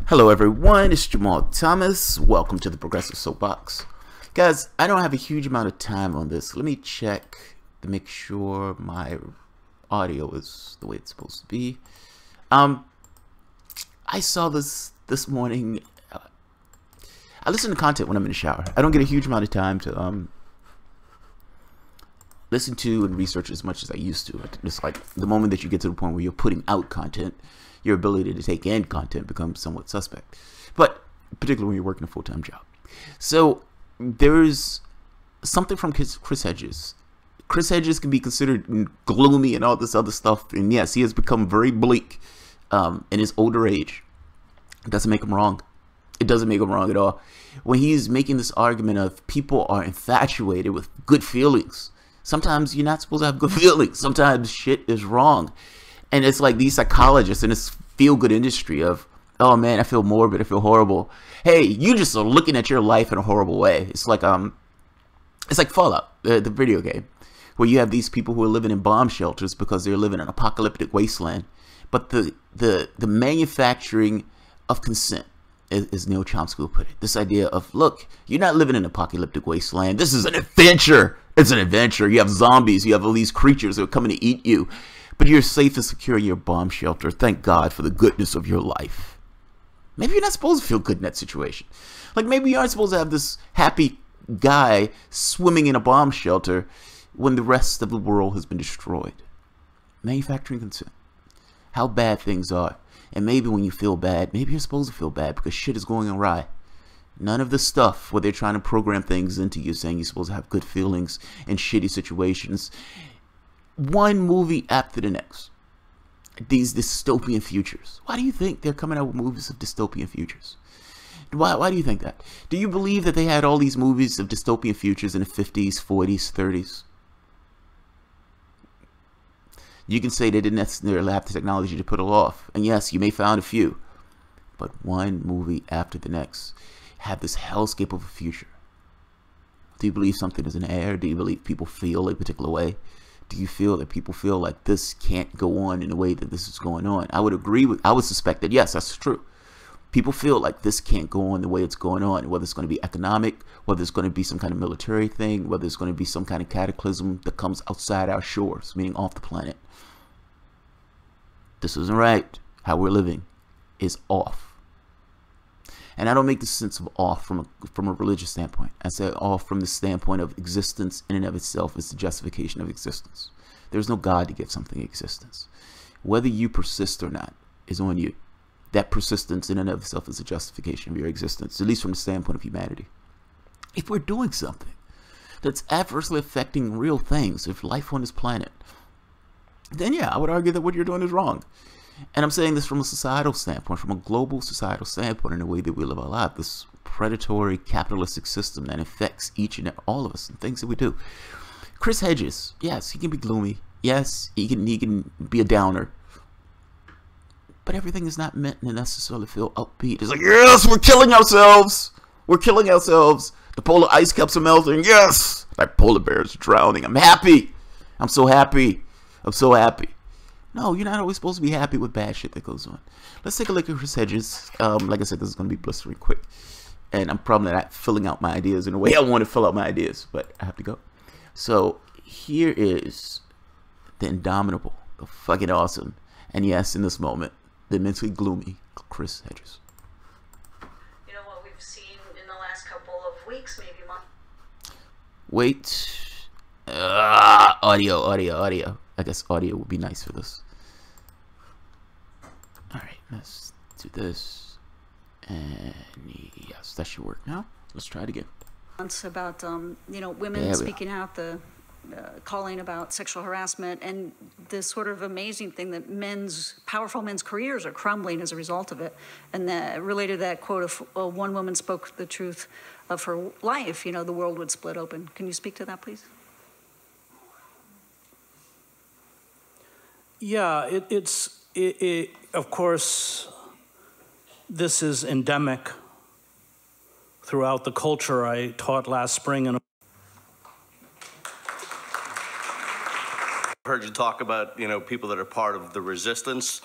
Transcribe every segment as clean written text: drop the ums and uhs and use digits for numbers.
Hello everyone, it's Jamal Thomas. Welcome to the Progressive Soapbox. Guys, I don't have a huge amount of time on this. Let me check to make sure my audio is the way it's supposed to be. I saw this morning. I listen to content when I'm in the shower. I don't get a huge amount of time to listen to and research as much as I used to. It's like the moment that you get to the point where you're putting out content, your ability to take in content becomes somewhat suspect. But particularly when you're working a full-time job. So there's something from Chris Hedges. Chris Hedges can be considered gloomy and all this other stuff. And yes, he has become very bleak in his older age. It doesn't make him wrong. It doesn't make him wrong at all. When he's making this argument of people are infatuated with good feelings. Sometimes you're not supposed to have good feelings. Sometimes shit is wrong. And it's like these psychologists in this feel-good industry of, oh man, I feel morbid, I feel horrible. Hey, you just are looking at your life in a horrible way. It's like Fallout, the video game, where you have these people who are living in bomb shelters because they're living in an apocalyptic wasteland. But the manufacturing of consent, as Neil Chomsky would put it, this idea of, look, you're not living in an apocalyptic wasteland. This is an adventure. It's an adventure. You have zombies. You have all these creatures that are coming to eat you. But you're safe and secure in your bomb shelter. Thank God for the goodness of your life. Maybe you're not supposed to feel good in that situation. Like maybe you aren't supposed to have this happy guy swimming in a bomb shelter when the rest of the world has been destroyed. Manufacturing consent. How bad things are. And maybe when you feel bad, maybe you're supposed to feel bad because shit is going awry. None of the stuff where they're trying to program things into you saying you're supposed to have good feelings in shitty situations. One movie after the next. These dystopian futures. Why do you think they're coming out with movies of dystopian futures? Why do you think that? Do you believe that they had all these movies of dystopian futures in the 50s, 40s, 30s? You can say they didn't necessarily have the technology to put it off. And yes, you may find a few. But one movie after the next have this hellscape of a future. Do you believe something is in the air? Do you believe people feel a particular way? Do you feel that people feel like this can't go on in the way that this is going on? I would suspect that yes, that's true. People feel like this can't go on the way it's going on, whether it's going to be economic, whether it's going to be some kind of military thing, whether it's going to be some kind of cataclysm that comes outside our shores, meaning off the planet. This isn't right. How we're living is off. And I don't make the sense of off from a religious standpoint. I say off from the standpoint of existence in and of itself is the justification of existence. There's no God to give something existence. Whether you persist or not is on you. That persistence in and of itself is a justification of your existence, at least from the standpoint of humanity. If we're doing something that's adversely affecting real things, if life on this planet, then yeah, I would argue that what you're doing is wrong. And I'm saying this from a societal standpoint, from a global societal standpoint, in the way that we live our life, this predatory capitalistic system that affects each and all of us and things that we do. Chris Hedges, yes, he can be gloomy. Yes, he can be a downer. But everything is not meant to necessarily feel upbeat. It's like, yes, we're killing ourselves. We're killing ourselves. The polar ice caps are melting. Yes, like polar bears are drowning. I'm happy. I'm so happy. I'm so happy. No, you're not always supposed to be happy with bad shit that goes on. Let's take a look at Chris Hedges. Like I said, this is going to be blistering quick. And I'm probably not filling out my ideas in the way I want to fill out my ideas. But I have to go. So here is the indomitable, the fucking awesome, and yes, in this moment, the immensely gloomy Chris Hedges. You know what we've seen in the last couple of weeks, maybe months. Wait. Audio. I guess audio would be nice for this. Alright, let's do this. And yes, that should work now. Let's try it again. About, women speaking out, calling about sexual harassment, and this sort of amazing thing that powerful men's careers are crumbling as a result of it. And related to that quote, if one woman spoke the truth of her life, the world would split open. Can you speak to that, please? Yeah, of course, this is endemic throughout the culture. I taught last spring in heard you talk about, people that are part of the resistance.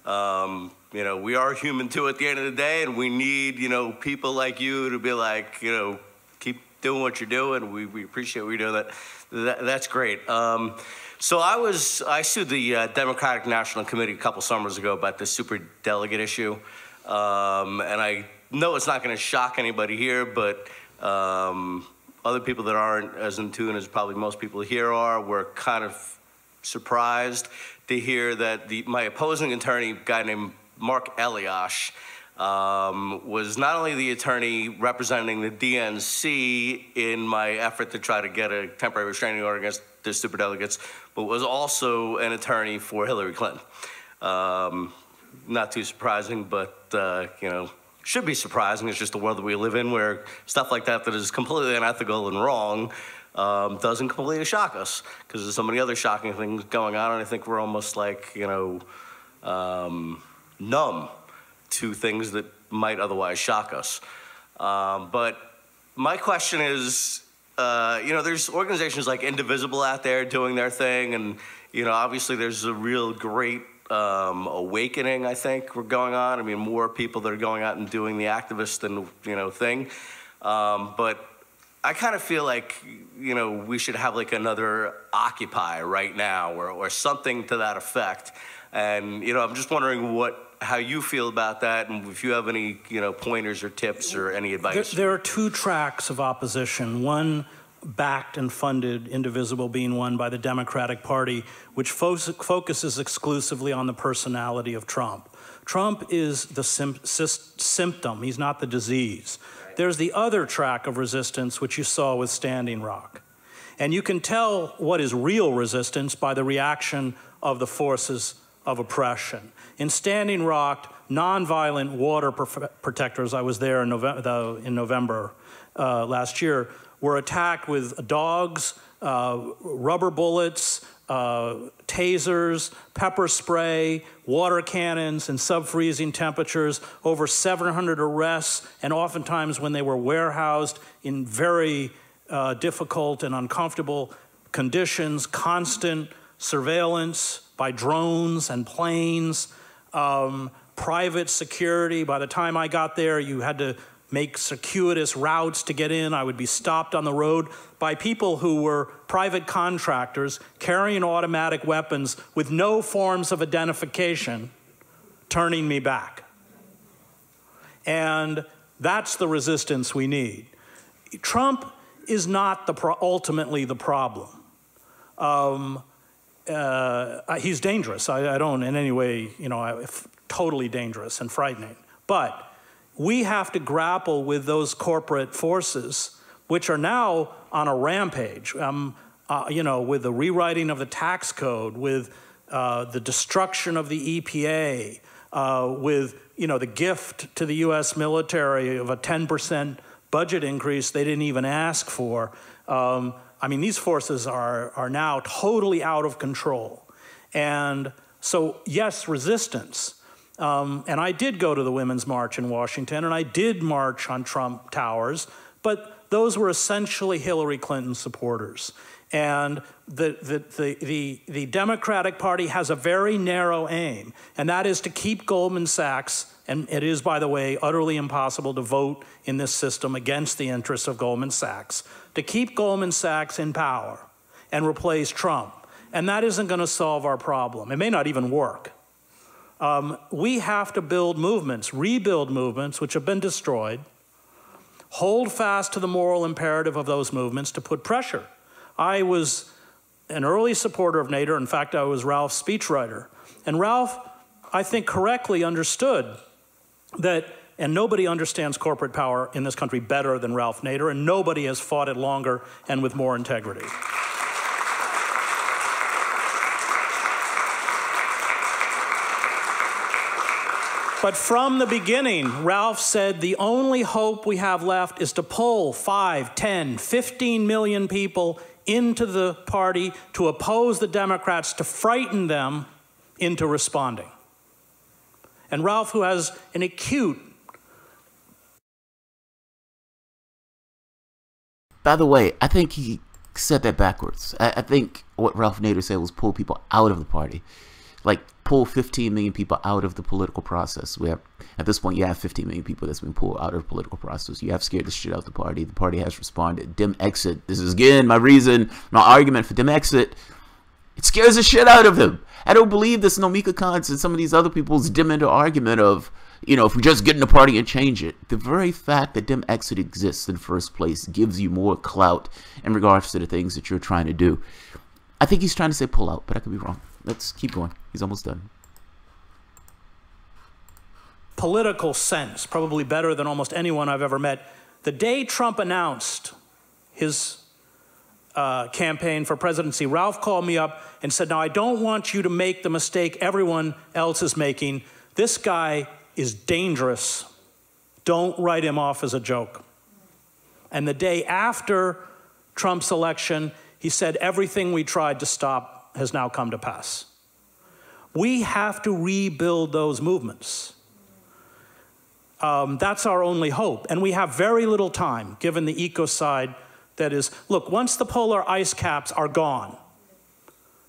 You know, we are human too at the end of the day, and we need, you know, people like you to be like, you know, keep doing what you're doing. We appreciate what you're doing. That's great. So I sued the Democratic National Committee a couple summers ago about this superdelegate issue. And I know it's not going to shock anybody here, but other people that aren't as in tune as probably most people here are were kind of surprised to hear that my opposing attorney, a guy named Mark Eliash, was not only the attorney representing the DNC in my effort to try to get a temporary restraining order against the superdelegates, but was also an attorney for Hillary Clinton. Not too surprising, but you know, should be surprising. It's just the world that we live in, where stuff like that is completely unethical and wrong doesn't completely shock us, because there's so many other shocking things going on, and I think we're almost like, you know, numb to things that might otherwise shock us. But my question is, you know, there's organizations like Indivisible out there doing their thing, and, you know, obviously there's a real great awakening, I think, we're going on. I mean, more people that are going out and doing the activist and, you know, thing. But I kind of feel like, you know, we should have like another Occupy right now, or something to that effect. And, you know, I'm just wondering how you feel about that, and if you have any, you know, pointers or tips or any advice. There are two tracks of opposition. One backed and funded, Indivisible being one, by the Democratic Party, which focuses exclusively on the personality of Trump. Trump is the symptom. He's not the disease. There's the other track of resistance, which you saw with Standing Rock. And you can tell what is real resistance by the reaction of the forces of oppression. In Standing Rock, nonviolent water protectors, I was there in November last year, were attacked with dogs, rubber bullets, tasers, pepper spray, water cannons, and sub-freezing temperatures, over 700 arrests, and oftentimes when they were warehoused in very difficult and uncomfortable conditions, constant surveillance by drones and planes, private security. By the time I got there, you had to make circuitous routes to get in. I would be stopped on the road by people who were private contractors carrying automatic weapons with no forms of identification, turning me back. And that's the resistance we need. Trump is not ultimately the problem. He's dangerous. I don't in any way, you know, totally dangerous and frightening. But we have to grapple with those corporate forces, which are now on a rampage, you know, with the rewriting of the tax code, with the destruction of the EPA, with, you know, the gift to the U.S. military of a 10% budget increase they didn't even ask for. I mean, these forces are now totally out of control. And so, yes, resistance. And I did go to the Women's March in Washington, and I did march on Trump Towers, but those were essentially Hillary Clinton supporters. And the Democratic Party has a very narrow aim, and that is to keep Goldman Sachs, and it is, by the way, utterly impossible to vote in this system against the interests of Goldman Sachs, to keep Goldman Sachs in power and replace Trump. And that isn't going to solve our problem. It may not even work. We have to build movements, rebuild movements which have been destroyed, hold fast to the moral imperative of those movements to put pressure. I was an early supporter of Nader. In fact, I was Ralph's speechwriter. And Ralph, I think, correctly understood that, and nobody understands corporate power in this country better than Ralph Nader, and nobody has fought it longer and with more integrity. But from the beginning, Ralph said the only hope we have left is to pull 5, 10, 15 million people into the party to oppose the Democrats, to frighten them into responding. And Ralph, who has an acute... By the way, I think he said that backwards. I think what Ralph Nader said was pull people out of the party. like pull 15 million people out of the political process. We have, at this point, you have 15 million people that's been pulled out of the political process. You have scared the shit out of the party. The party has responded. Dim exit. This is again my argument for dim exit. It scares the shit out of them. I don't believe this Nomika Khan's and some of these other people's dim into argument of, you know, if we just get in the party and change it. The very fact that dim exit exists in the first place gives you more clout in regards to the things that you're trying to do. I think he's trying to say pull out, but I could be wrong. Let's keep going. He's almost done. Political sense, probably better than almost anyone I've ever met. The day Trump announced his campaign for presidency, Ralph called me up and said, now I don't want you to make the mistake everyone else is making. This guy is dangerous. Don't write him off as a joke. And the day after Trump's election, he said everything we tried to stop has now come to pass. We have to rebuild those movements. That's our only hope. And we have very little time, given the ecocide that is. Look, once the polar ice caps are gone,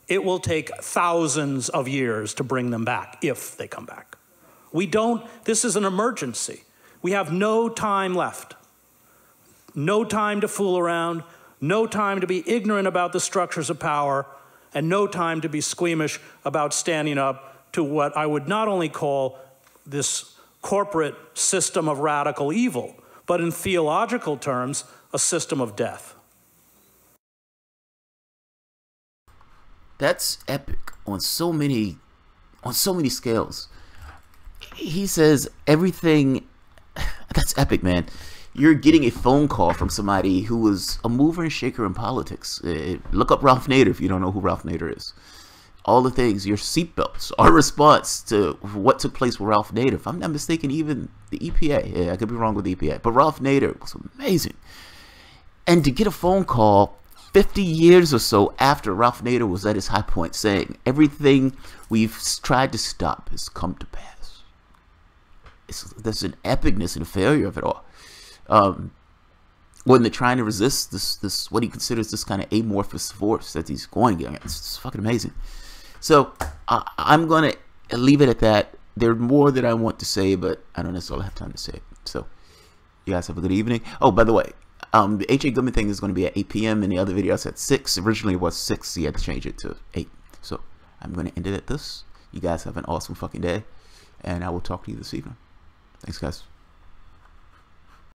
it will take thousands of years to bring them back, if they come back. This is an emergency. We have no time left. No time to fool around, no time to be ignorant about the structures of power, and no time to be squeamish about standing up to what I would not only call this corporate system of radical evil, but in theological terms, a system of death. That's epic on so many scales. He says everything. That's epic, man. You're getting a phone call from somebody who was a mover and shaker in politics. Look up Ralph Nader if you don't know who Ralph Nader is. All the things, your seatbelts, our response to what took place with Ralph Nader. If I'm not mistaken, even the EPA. Yeah, I could be wrong with the EPA. But Ralph Nader was amazing. And to get a phone call 50 years or so after Ralph Nader was at his high point saying everything we've tried to stop has come to pass. There's an epicness in the failure of it all. When they're trying to resist this what he considers this kind of amorphous force that he's going against. It's fucking amazing. So I'm going to leave it at that. There's more that I want to say, but I don't necessarily have time to say it. So you guys have a good evening. Oh, by the way, the H.A. Goodman thing is going to be at 8 p.m. and the other videos at 6. Originally it was 6. He had to change it to 8. So I'm going to end it at this. You guys have an awesome fucking day, and I will talk to you this evening. Thanks, guys.